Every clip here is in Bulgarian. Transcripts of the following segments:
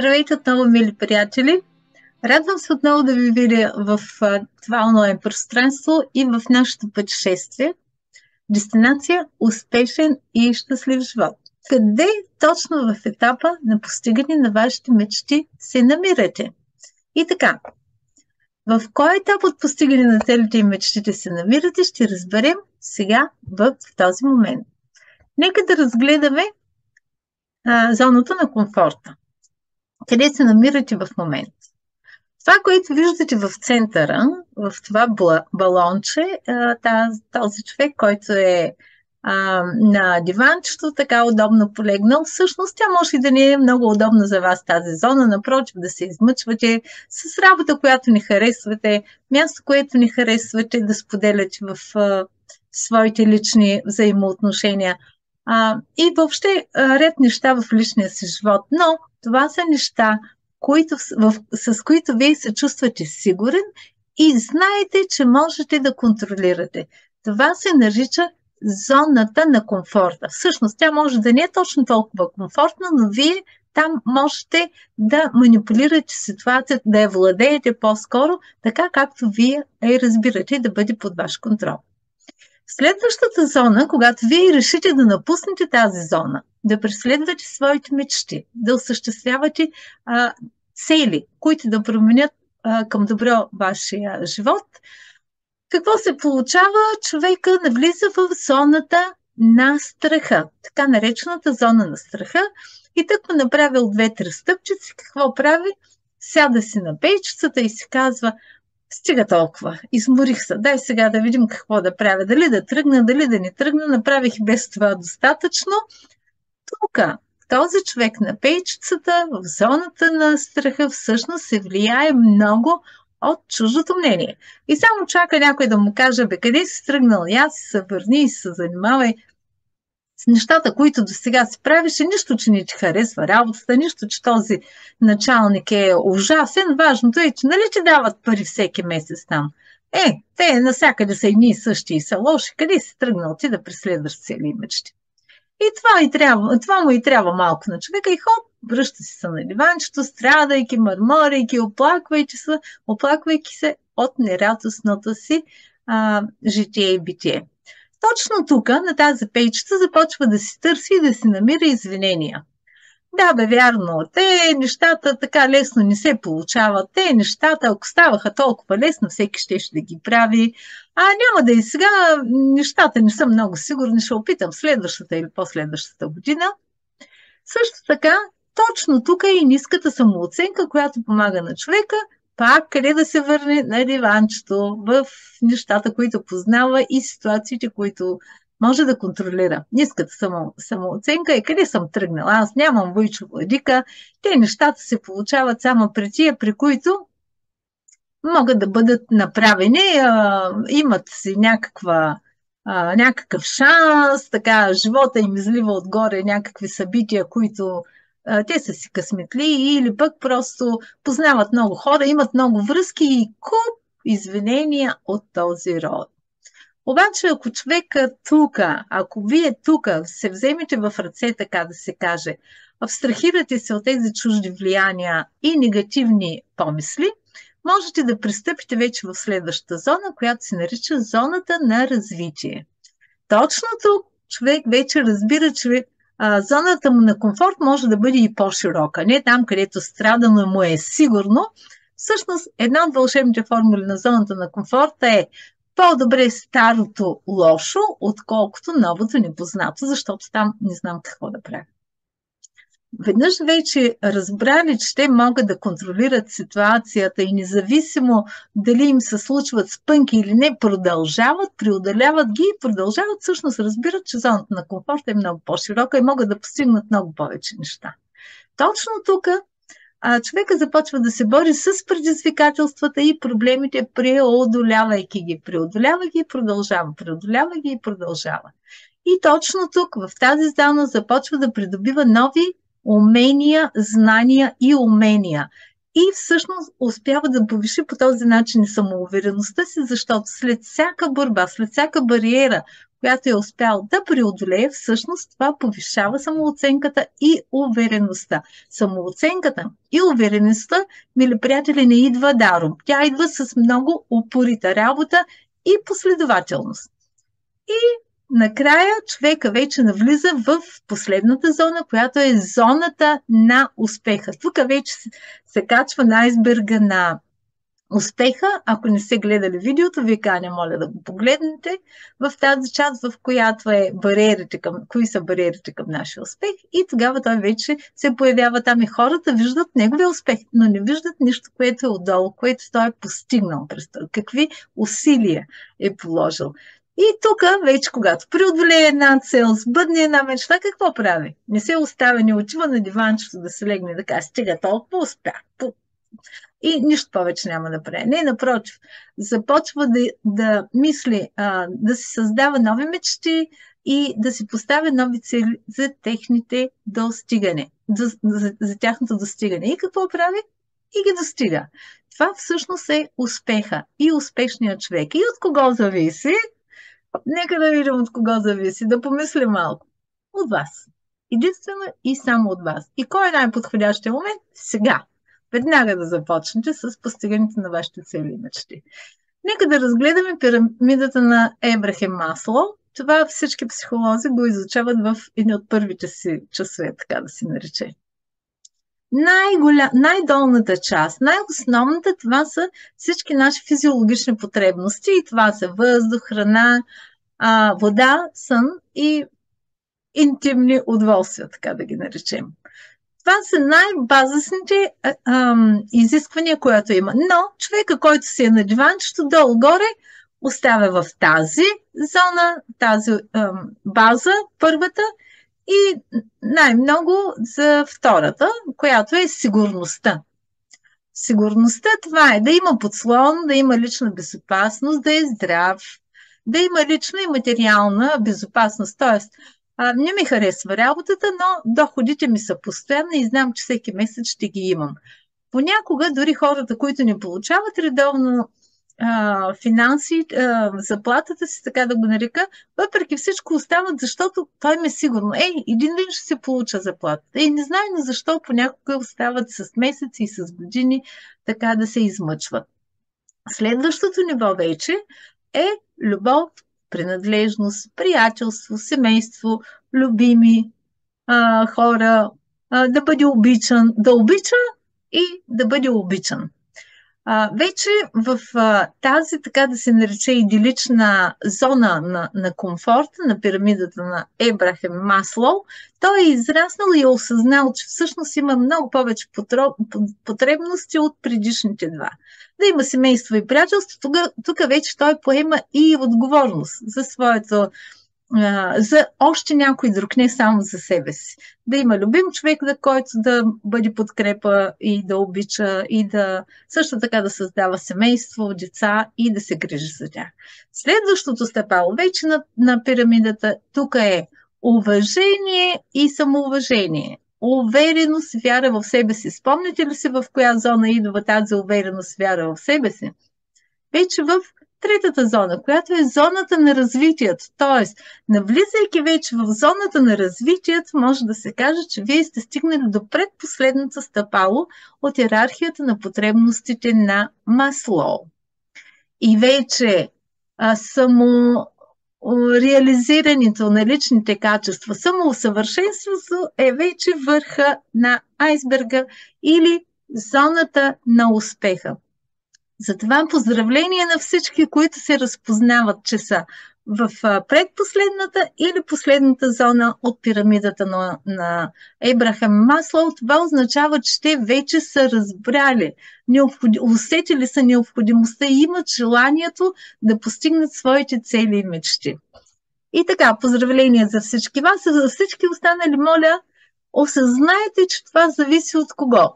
Здравейте отново, мили приятели! Радвам се отново да ви видя в това онлайн пространство и в нашето пътешествие. Дестинация успешен и щастлив живот. Къде точно в етапа на постигане на вашите мечти се намирате? И така, в кой етап от постигане на целите и мечтите се намирате, ще разберем сега в този момент. Нека да разгледаме зоната на комфорта. Къде се намирате в момента? Това, което виждате в центъра, в това балонче, този човек, който е на диванчето, така удобно полегнал, всъщност тя може и да не е много удобна за вас тази зона, напротив, да се измъчвате с работа, която не харесвате, място, което не харесвате, да споделяте в своите лични взаимоотношения и въобще ред неща в личния си живот. Но това са неща, с които вие се чувствате сигурен и знаете, че можете да контролирате. Това се нарича зоната на комфорта. Всъщност, тя може да не е точно толкова комфортна, но вие там можете да манипулирате ситуацията, да я владеете по-скоро, така както вие я разбирате, да бъде под ваш контрол. Следващата зона, когато вие решите да напуснете тази зона, да преследвате своите мечти, да осъществявате цели, които да променят към добро вашия живот, какво се получава? Човека навлиза в зоната на страха, така наречената зона на страха, и тък му направил 2-3 стъпчици, какво прави? Сяда си на пейчицата и си казва: стига толкова, изморих се, дай сега да видим какво да правя, дали да тръгна, дали да не тръгна, направих без това достатъчно. Тук този човек на пейчицата, в зоната на страха, всъщност се влияе много от чуждото мнение. И само чака някой да му каже: бе, къде си тръгнал? Я си се върни и се занимавай с нещата, които до сега си правиш, нищо, че не ти харесва работата, нищо, че този началник е ужасен. Важното е, че нали ти дават пари всеки месец там. Те насякъде са едни и същи и са лоши. Къде си тръгнал ти да преследваш цели мечти? И това му и трябва малко на човека, и хоп, връща се на диванчето, страдайки, мърморейки, оплаквайки се от нерадостното си житие и битие. Точно тук, на тази пейчета, започва да си търси и да си намира извинения. Да, бе, вярно, те нещата така лесно не се получават. Те нещата, ако ставаха толкова лесно, всеки ще да ги прави. Няма да и сега, нещата не са много сигурни, ще опитам следващата или последващата година. Също така, точно тук е и ниската самооценка, която помага на човека пак къде да се върне на диванчето, в нещата, които познава и ситуациите, които може да контролира. Ниската самооценка е къде съм тръгнала. Аз нямам войчо владика. Те нещата се получават само при тия, при които могат да бъдат направени. Имат си някакъв шанс, така живота им излива отгоре някакви събития, които те са си късметли, или пък просто познават много хора, имат много връзки и куп извинения от този род. Обаче, ако човека тук, ако вие тук се вземете в ръце, така да се каже, абстрахирате се от тези чужди влияния и негативни помисли, можете да пристъпите вече в следващата зона, която се нарича зоната на развитие. Точно тук човек вече разбира, че зоната му на комфорт може да бъде и по-широка. Не там, където страда, но му е сигурно. Всъщност, една от вълшебните формули на зоната на комфорта е: по-добре старото лошо, отколкото новото непознато, защото там не знам какво да правя. Веднъж вече разбрали, че те могат да контролират ситуацията и независимо дали им се случват спънки или не, продължават, преодоляват ги и продължават, всъщност разбират, че зоната на комфорта е много по-широка и могат да постигнат много повече неща. Точно тук човека започва да се бори с предизвикателствата и проблемите, преодолявайки ги. Преодолява ги и продължава, преодолява ги и продължава. И точно тук, в тази зона, започва да придобива нови умения, знания и умения. И всъщност успява да повиши по този начин самоувереността си, защото след всяка борба, след всяка бариера, която е успял да преодолее, всъщност това повишава самооценката и увереността. Самооценката и увереността, мили приятели, не идва даром. Тя идва с много упорита работа и последователност. И накрая човека вече навлиза в последната зона, която е зоната на успеха. Тук вече се качва на айсберга на успеха. Ако не сте гледали видеото, ви каня, моля да го погледнете в тази част, в която е кои са бариерите към нашия успех, и тогава той вече се появява там и хората виждат неговия успех, но не виждат нищо, което е отдолу, което той е постигнал през това, какви усилия е положил. И тук вече, когато преодолее една цел, сбъдне една мечта, какво прави? Не се оставя, не отива на диванчето да се легне да каже, стига толкова успях. И нищо повече няма да прави. Не, напротив, започва да мисли, да си създава нови мечти и да си поставя нови цели за техните достигане, за тяхното достигане. И какво прави? И ги достига. Това всъщност е успеха и успешният човек. И от кого зависи? Нека да видим от кого зависи, да помислим малко. От вас. Единствено и само от вас. И кой е най-подходящия момент? Сега. Веднага да започнете с постигането на вашите цели и мечти. Нека да разгледаме пирамидата на Ебрахам Маслоу. Това всички психолози го изучават в едни от първите си часове, така да се нарече. Най-долната част, най-основната, това са всички наши физиологични потребности, и това са въздух, храна, вода, сън и интимни удоволствия, така да ги наречем. Това са най-базисните изисквания, които има. Но човека, който си е на диванчето, долу-горе, оставя в тази зона, тази база, първата, и най-много за втората, която е сигурността. Сигурността, това е да има подслон, да има лична безопасност, да е здрав, да има лична и материална безопасност. Тоест, не ми харесва работата, но доходите ми са постоянни и знам, че всеки месец ще ги имам. Понякога дори хората, които не получават редовно финанси, заплатата си, така да го нарека, въпреки всичко остават, защото той ме е сигурно. Един ден ще се получа заплатата. Не знам защо понякога остават с месеци и с години така да се измъчват. Следващото ниво вече е любов, принадлежност, приятелство, семейство, любими хора, да бъде обичан, да обича и да бъде обичан. Вече в тази, така да се нарече, идилична зона на комфорта на пирамидата на Ебрахам Маслоу, той е израснал и е осъзнал, че всъщност има много повече потребности от предишните два. Да има семейство и приятелство, тук вече той поема и отговорност за своето, за още някой друг, не само за себе си. Да има любим човек, който да бъде подкрепа и да обича, и да също така да създава семейство, деца и да се грижи за тях. Следващото стъпало вече на пирамидата тук е уважение и самоуважение. Увереност, вяра в себе си. Спомняте ли си в коя зона идва тази увереност, вяра в себе си? Вече в третата зона, която е зоната на развитието. Тоест, навлизайки вече в зоната на развитието, може да се каже, че вие сте стигнали до предпоследното стъпало от иерархията на потребностите на Маслоу. И вече реализирането на личните качества, самоусъвършенството е вече върха на айсберга или зоната на успеха. Затова поздравление на всички, които се разпознават, че са в предпоследната или последната зона от пирамидата на Ебрахам Маслоу. Това означава, че те вече са разбрали, усетили са необходимостта и имат желанието да постигнат своите цели и мечти. И така, поздравления за всички вас, и за всички останали, моля, осъзнайте, че това зависи от кого?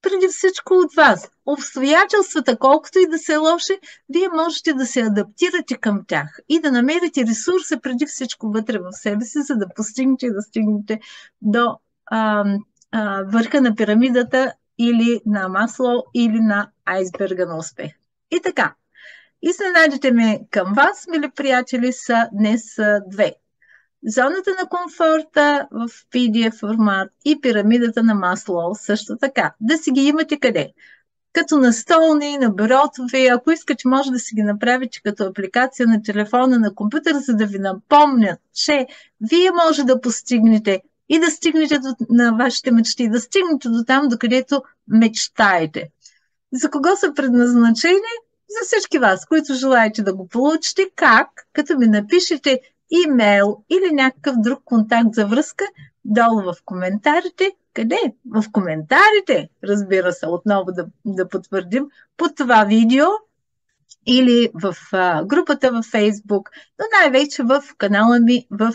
Преди всичко от вас. Обстоятелствата, колкото и да са лоши, вие можете да се адаптирате към тях и да намерите ресурса преди всичко вътре в себе си, за да постигнете и да стигнете до върха на пирамидата или на Маслоу, или на айсберга на успех. И така, Изненадите ми към вас, мили приятели, са днес две. Зоната на комфорта в PDF формат и пирамидата на Маслоу също така. Да си ги имате къде? Като настолни, на бюрото ви, ако искате, може да си ги направите като апликация на телефона, на компютъра, за да ви напомнят, че вие може да постигнете и да стигнете на вашите мечти, да стигнете до там, докъдето мечтаете. За кого са предназначени? За всички вас, които желаете да го получите. Как? Като ми напишете имейл или някакъв друг контакт за връзка долу в коментарите. Къде? В коментарите, разбира се, отново да потвърдим, под това видео или в групата във Facebook, но най-вече в канала ми в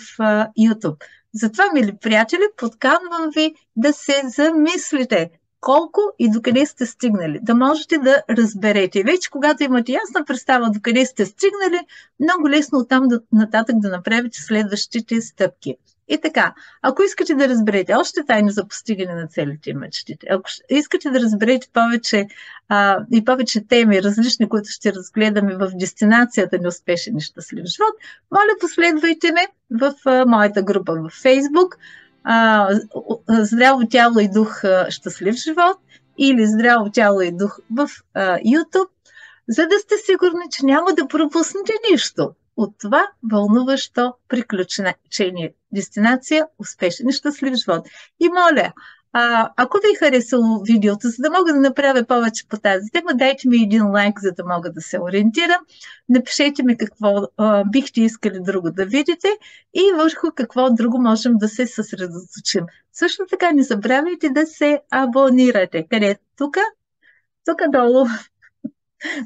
YouTube. Затова, мили приятели, подканвам ви да се замислите колко и докъде сте стигнали, да можете да разберете. Вече, когато имате ясна представа докъде сте стигнали, много лесно оттам нататък да направите следващите стъпки. И така, ако искате да разберете още тайни за постигане на целите и мечтите, ако искате да разберете повече и повече теми, различни, които ще разгледаме в дестинацията на успешен и щастлив живот, моля, последвайте ме в моята група в Facebook, Здраво тяло и дух, щастлив живот, или Здраво тяло и дух в YouTube, за да сте сигурни, че няма да пропуснете нищо от това вълнуващо приключение. Дестинация успешен и щастлив живот. И моля, ако ви е харесало видеото, за да мога да направя повече по тази тема, дайте ми един лайк, за да мога да се ориентирам. Напишете ми какво бихте искали друго да видите и върху какво друго можем да се съсредоточим. Също така не забравяйте да се абонирате. Къде? Тук долу.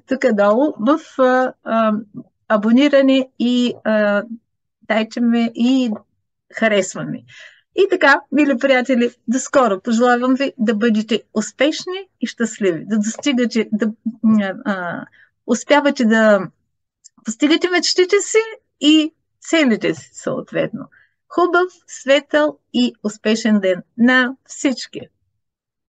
Тук долу в абониране и дайте ми и харесваме. И така, мили приятели, до скоро. Пожелавам ви да бъдете успешни и щастливи, да достигате, да успявате да постигате мечтите си и целите си съответно. Хубав, светъл и успешен ден на всички!